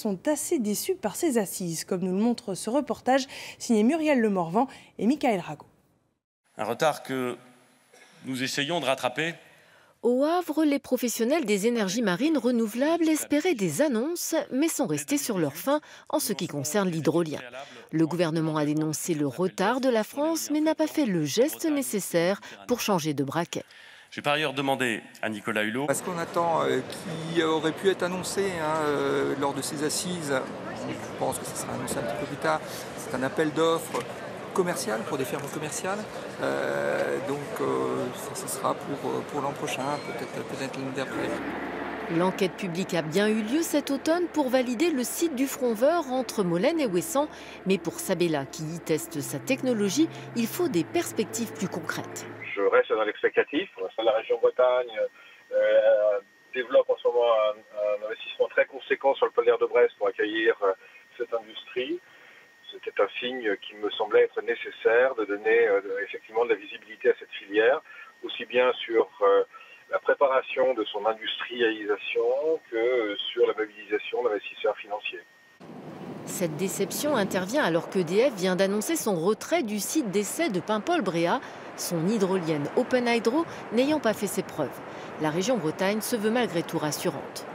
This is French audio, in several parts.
Sont assez déçus par ces assises, comme nous le montre ce reportage signé Muriel Lemorvan et Michael Rago. Un retard que nous essayons de rattraper. Au Havre, les professionnels des énergies marines renouvelables espéraient des annonces, mais sont restés sur leur faim en ce qui concerne l'hydrolien. Le gouvernement a dénoncé le retard de la France, mais n'a pas fait le geste nécessaire pour changer de braquet. J'ai par ailleurs demandé à Nicolas Hulot. Ce qu'on attend qui aurait pu être annoncé lors de ces assises, je pense que ça sera annoncé un petit peu plus tard, c'est un appel d'offres commercial pour des fermes commerciales. Ça sera pour l'an prochain, peut-être l'année d'après. L'enquête publique a bien eu lieu cet automne pour valider le site du Front Vert entre Molène et Ouessant. Mais pour Sabella, qui y teste sa technologie, il faut des perspectives plus concrètes. Je reste dans l'expectatif. La région Bretagne développe en ce moment un investissement très conséquent sur le pôle de Brest pour accueillir cette industrie. C'était un signe qui me semblait être nécessaire de donner effectivement de la visibilité à cette filière, aussi bien sur la préparation de son industrialisation que sur la mobilisation d'investisseurs financiers. Cette déception intervient alors qu'EDF vient d'annoncer son retrait du site d'essai de Paimpol-Bréhat, son hydrolienne Open Hydro n'ayant pas fait ses preuves. La région Bretagne se veut malgré tout rassurante.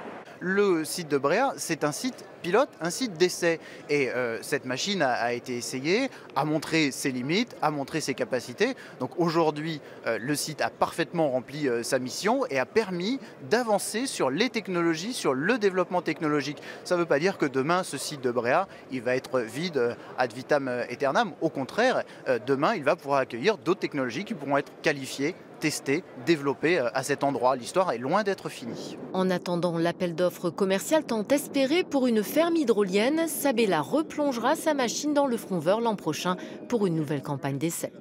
Le site de Bréhat, c'est un site pilote, un site d'essai. Et cette machine a été essayée, a montré ses limites, a montré ses capacités. Donc aujourd'hui, le site a parfaitement rempli sa mission et a permis d'avancer sur les technologies, sur le développement technologique. Ça ne veut pas dire que demain, ce site de Bréhat, il va être vide ad vitam aeternam. Au contraire, demain, il va pouvoir accueillir d'autres technologies qui pourront être qualifiées, tester, développer à cet endroit. L'histoire est loin d'être finie. En attendant l'appel d'offres commercial tant espéré pour une ferme hydrolienne, Sabella replongera sa machine dans le Front Vert l'an prochain pour une nouvelle campagne d'essai.